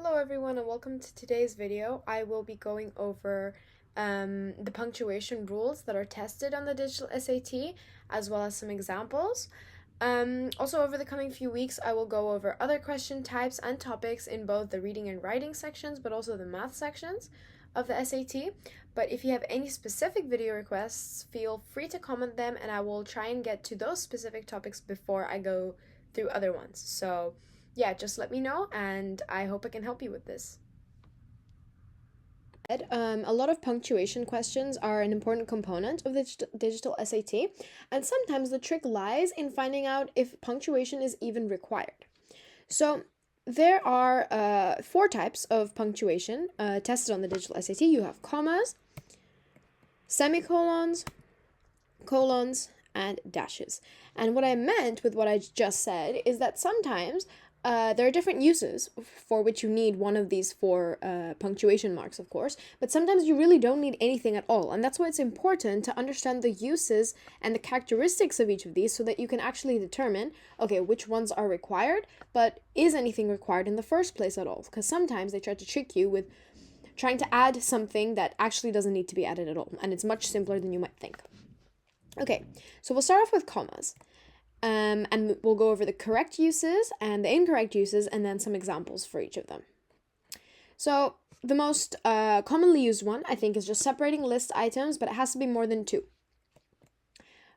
Hello everyone and welcome to today's video. I will be going over the punctuation rules that are tested on the digital SAT as well as some examples. Also over the coming few weeks I will go over other question types and topics in both the reading and writing sections but also the math sections of the SAT. But if you have any specific video requests, feel free to comment them and I will try and get to those specific topics before I go through other ones. So yeah, just let me know and I hope I can help you with this. A lot of punctuation questions are an important component of the digital SAT, and sometimes the trick lies in finding out if punctuation is even required. So there are 4 types of punctuation tested on the digital SAT. You have commas, semicolons, colons, and dashes. And what I meant with what I just said is that sometimes there are different uses for which you need one of these 4 punctuation marks, of course, but sometimes you really don't need anything at all. And that's why it's important to understand the uses and the characteristics of each of these so that you can actually determine, okay, which ones are required, but is anything required in the first place at all? Because sometimes they try to trick you with trying to add something that actually doesn't need to be added at all, and it's much simpler than you might think. Okay, so we'll start off with commas. And we'll go over the correct uses and the incorrect uses and then some examples for each of them. So the most commonly used one, I think, is just separating list items, but it has to be more than 2.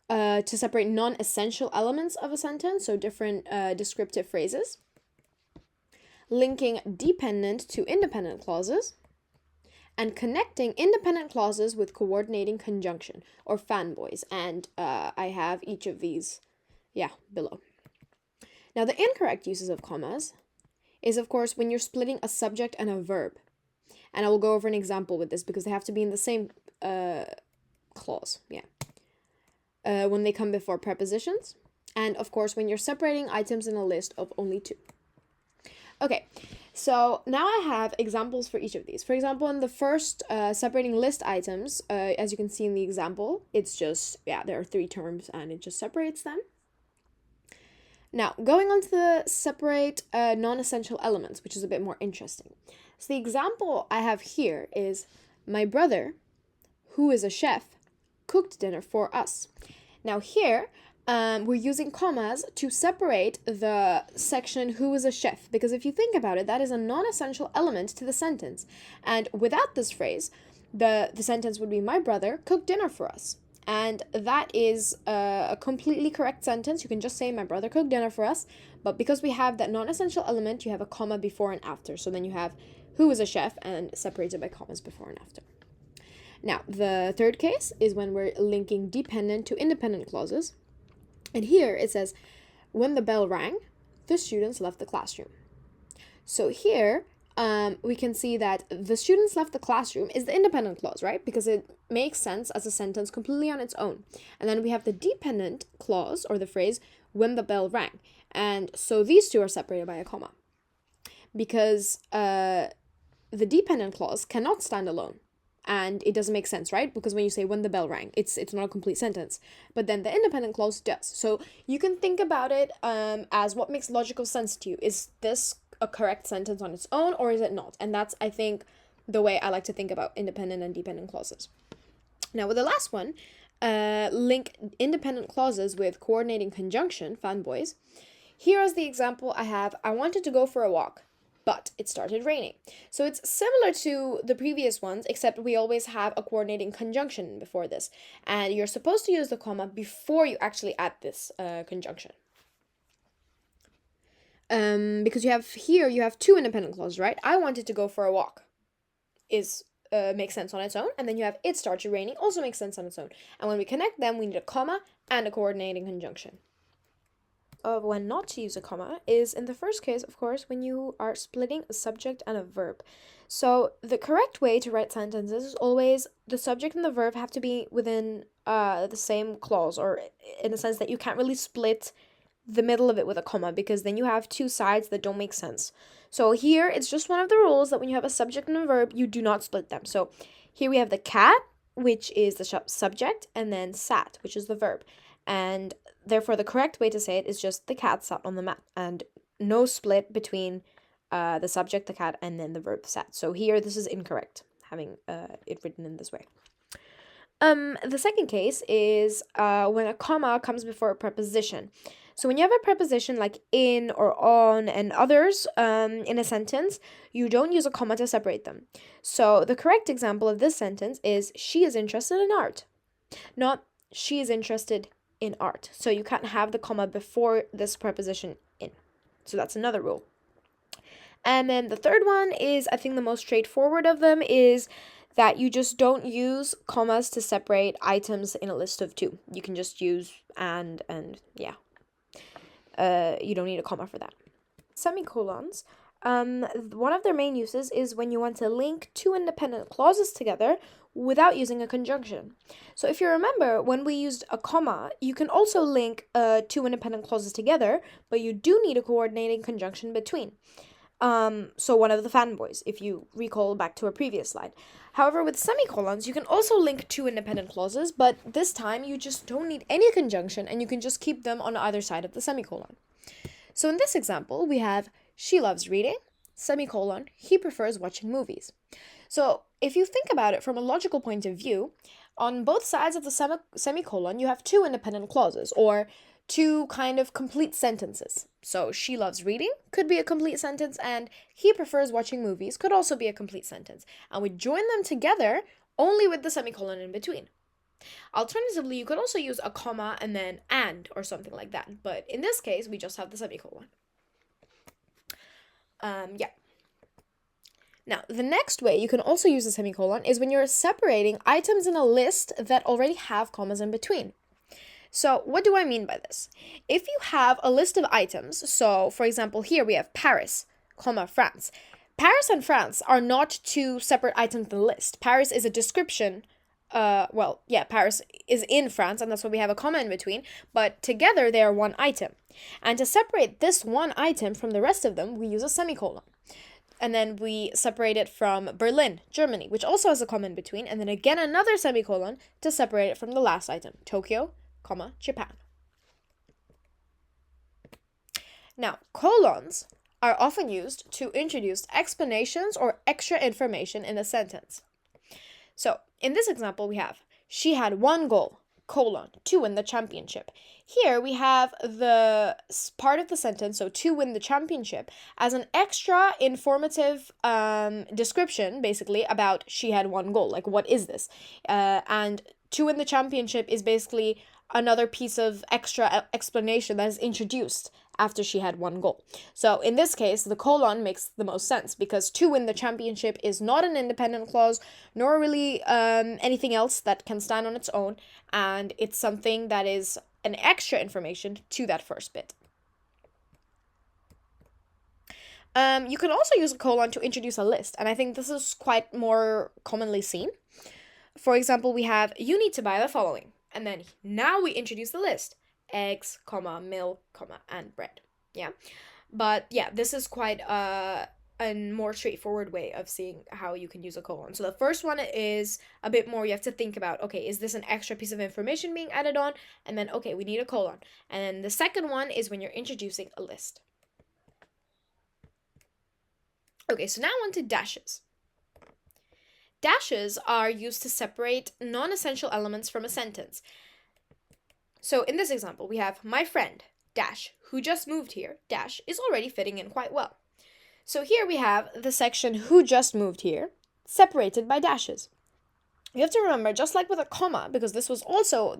To separate non-essential elements of a sentence, so different descriptive phrases. Linking dependent to independent clauses. And connecting independent clauses with coordinating conjunction, or fanboys. And I have each of these below. Now, the incorrect uses of commas is, of course, when you're splitting a subject and a verb. And I will go over an example with this because they have to be in the same clause, when they come before prepositions. And, of course, when you're separating items in a list of only 2. Okay, so now I have examples for each of these. For example, in the first separating list items, as you can see in the example, it's just, there are 3 terms and it just separates them. Now, going on to the separate non-essential elements, which is a bit more interesting. So the example I have here is, my brother, who is a chef, cooked dinner for us. Now here, we're using commas to separate the section who is a chef, because if you think about it, that is a non-essential element to the sentence. And without this phrase, the sentence would be, my brother cooked dinner for us. And that is a completely correct sentence. You can just say, my brother cooked dinner for us. But because we have that non-essential element, you have a comma before and after. So then you have who is a chef and separated by commas before and after. Now, the third case is when we're linking dependent to independent clauses. And here it says, when the bell rang, the students left the classroom. So here, we can see that the students left the classroom is the independent clause, right? Because it makes sense as a sentence completely on its own. And then we have the dependent clause, or the phrase, when the bell rang. And so these 2 are separated by a comma. Because the dependent clause cannot stand alone. And it doesn't make sense, right? Because when you say when the bell rang, it's not a complete sentence. But then the independent clause does. So you can think about it as what makes logical sense to you. Is this a correct sentence on its own or is it not? And that's, I think, the way I like to think about independent and dependent clauses. Now with the last one, link independent clauses with coordinating conjunction, fanboys. Here is the example I have. I wanted to go for a walk, but it started raining. So it's similar to the previous ones, except we always have a coordinating conjunction before this. And you're supposed to use the comma before you actually add this conjunction. Because you have 2 independent clauses, right? I wanted to go for a walk makes sense on its own. And then you have it started raining, also makes sense on its own. And when we connect them, we need a comma and a coordinating conjunction. Of when not to use a comma is in the first case, of course, when you are splitting a subject and a verb. So the correct way to write sentences is always the subject and the verb have to be within the same clause, or in the sense that you can't really split the middle of it with a comma, because then you have 2 sides that don't make sense. So here it's just one of the rules that when you have a subject and a verb, you do not split them. So here we have the cat, which is the subject, and then sat, which is the verb. And therefore the correct way to say it is just the cat sat on the mat, and no split between the subject, the cat, and then the verb sat. So here, this is incorrect, having it written in this way. The second case is when a comma comes before a preposition. So when you have a preposition like in or on and others in a sentence, you don't use a comma to separate them. So the correct example of this sentence is she is interested in art, not she is interested in art. So you can't have the comma before this preposition in. So that's another rule. And then the third one is, I think the most straightforward of them, is that you just don't use commas to separate items in a list of two. You can just use and yeah. You don't need a comma for that. Semicolons, one of their main uses is when you want to link two independent clauses together without using a conjunction. So if you remember, when we used a comma, you can also link two independent clauses together, but you do need a coordinating conjunction between. So one of the fanboys, if you recall back to a previous slide. However, with semicolons, you can also link two independent clauses, but this time you just don't need any conjunction and you can just keep them on either side of the semicolon. So in this example, we have she loves reading, semicolon, he prefers watching movies. So if you think about it from a logical point of view, on both sides of the semicolon, you have two independent clauses, or two kind of complete sentences. So she loves reading could be a complete sentence, and he prefers watching movies could also be a complete sentence. And we join them together only with the semicolon in between. Alternatively, you could also use a comma and then and or something like that. But in this case, we just have the semicolon. Yeah. Now, the next way you can also use a semicolon is when you're separating items in a list that already have commas in between. So what do I mean by this? If you have a list of items, so for example, here we have Paris, comma, France. Paris and France are not two separate items in the list. Paris is a description. Paris is in France, and that's why we have a comma in between, but together they are one item. And to separate this one item from the rest of them, we use a semicolon. And then we separate it from Berlin, Germany, which also has a comma in between, and then again another semicolon to separate it from the last item, Tokyo, comma, Japan. Now, colons are often used to introduce explanations or extra information in a sentence. So, in this example, we have, she had one goal, colon, to win the championship. Here we have the part of the sentence, so to win the championship, as an extra informative description, basically, about she had one goal. Like, what is this? And to win the championship is basically another piece of extra explanation that is introduced after she had one goal. So in this case, the colon makes the most sense because to win the championship is not an independent clause, nor really anything else that can stand on its own, and it's something that is an extra information to that first bit. You can also use a colon to introduce a list, and I think this is quite more commonly seen. For example, we have, you need to buy the following. And then now we introduce the list. Eggs, comma, milk, comma, and bread. Yeah. But yeah, this is quite a more straightforward way of seeing how you can use a colon. So the first one is a bit more, you have to think about, okay, is this an extra piece of information being added on? And then, okay, we need a colon. And then the second one is when you're introducing a list. Okay, so now on to dashes. Dashes are used to separate non-essential elements from a sentence. So in this example, we have my friend, dash, who just moved here, dash, is already fitting in quite well. So here we have the section who just moved here, separated by dashes. You have to remember, just like with a comma, because this was also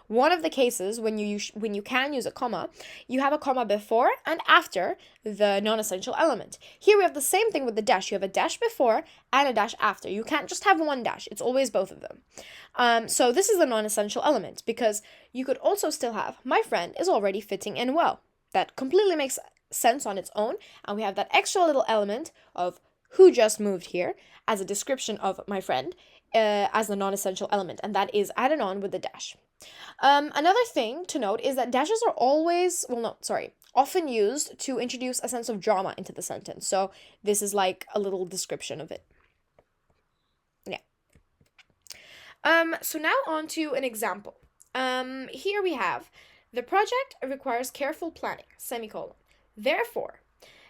one of the cases when you can use a comma, you have a comma before and after the non-essential element. Here we have the same thing with the dash. You have a dash before and a dash after. You can't just have one dash. It's always both of them. So this is the non-essential element, because you could also still have, my friend is already fitting in well. That completely makes sense on its own, and we have that extra little element of who just moved here as a description of my friend, as the non-essential element, and that is added on with the dash. Another thing to note is that dashes are often used to introduce a sense of drama into the sentence. So this is like a little description of it. Yeah. So now on to an example. Here we have, the project requires careful planning, semicolon. Therefore,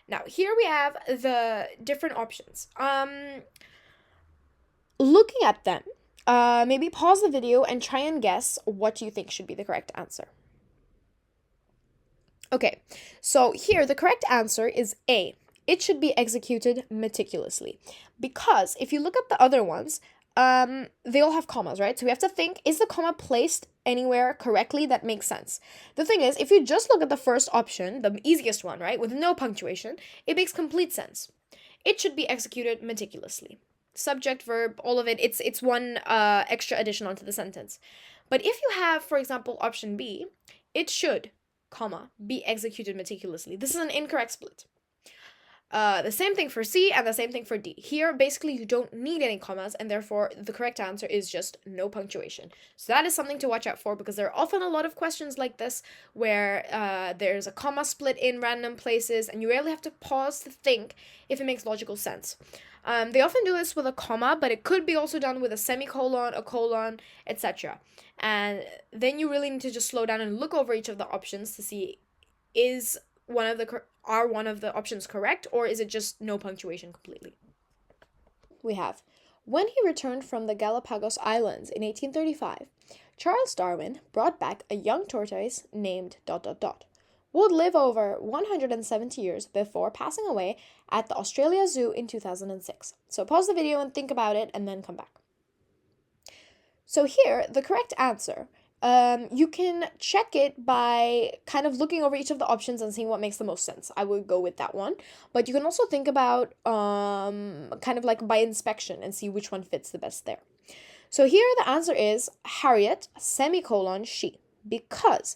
Now, here we have the different options. Looking at them, maybe pause the video and try and guess what you think should be the correct answer. Okay, so here the correct answer is A. It should be executed meticulously. Because if you look at the other ones, they all have commas, right? So we have to think, is the comma placed anywhere correctly that makes sense? The thing is, if you just look at the first option, the easiest one, right, with no punctuation, it makes complete sense. It should be executed meticulously. Subject, verb, all of it, it's one extra addition onto the sentence. But if you have, for example, option B, it should, comma, be executed meticulously. This is an incorrect split. The same thing for C and the same thing for D. Here, basically, you don't need any commas, and therefore, the correct answer is just no punctuation. So that is something to watch out for, because there are often a lot of questions like this where there's a comma split in random places, and you really have to pause to think if it makes logical sense. They often do this with a comma, but it could be also done with a semicolon, a colon, etc. And then you really need to just slow down and look over each of the options to see, are one of the options correct, or is it just no punctuation completely? We have, when he returned from the Galapagos Islands in 1835, Charles Darwin brought back a young tortoise named ... would live over 170 years before passing away at the Australia Zoo in 2006. So pause the video and think about it and then come back. So here, the correct answer, you can check it by kind of looking over each of the options and seeing what makes the most sense. I would go with that one. But you can also think about kind of like by inspection and see which one fits the best there. So here the answer is Harriet, semicolon, she. Because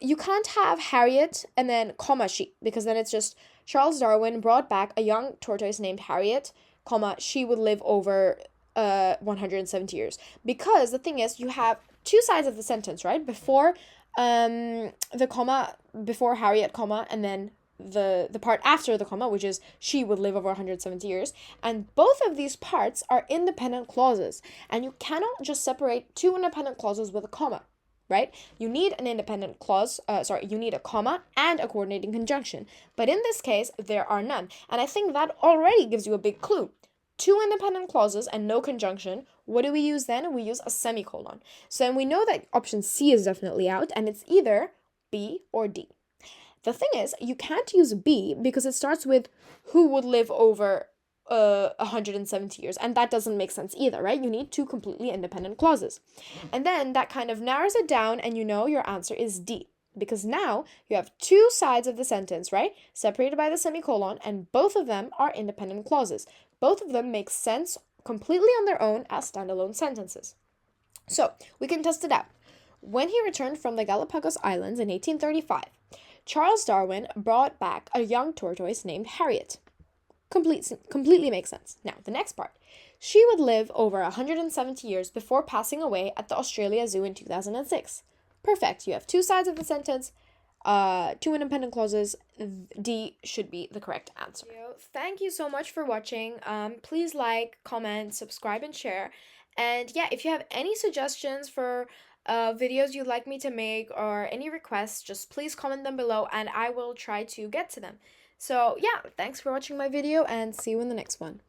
you can't have Harriet and then comma she, because then it's just Charles Darwin brought back a young tortoise named Harriet, comma, she would live over 170 years. Because the thing is, you have two sides of the sentence, right? Before the comma, before Harriet, comma, and then the part after the comma, which is she would live over 170 years. And both of these parts are independent clauses. And you cannot just separate two independent clauses with a comma, right? You need an independent clause, you need a comma and a coordinating conjunction. But in this case, there are none. And I think that already gives you a big clue. Two independent clauses and no conjunction. What do we use then? We use a semicolon. So then we know that option C is definitely out, and it's either B or D. The thing is, you can't use B because it starts with who would live over 170 years, and that doesn't make sense either, right? You need two completely independent clauses. And then that kind of narrows it down, and you know your answer is D. Because now you have two sides of the sentence, right? Separated by the semicolon, and both of them are independent clauses. Both of them make sense completely on their own as standalone sentences. So we can test it out. When he returned from the Galapagos Islands in 1835, Charles Darwin brought back a young tortoise named Harriet. Completely makes sense. Now, the next part. She would live over 170 years before passing away at the Australia Zoo in 2006. Perfect. You have two sides of the sentence, two independent clauses. D should be the correct answer. Thank you so much for watching. Please like, comment, subscribe, and share. And yeah, if you have any suggestions for videos you'd like me to make or any requests, just please comment them below and I will try to get to them. So yeah, thanks for watching my video and see you in the next one.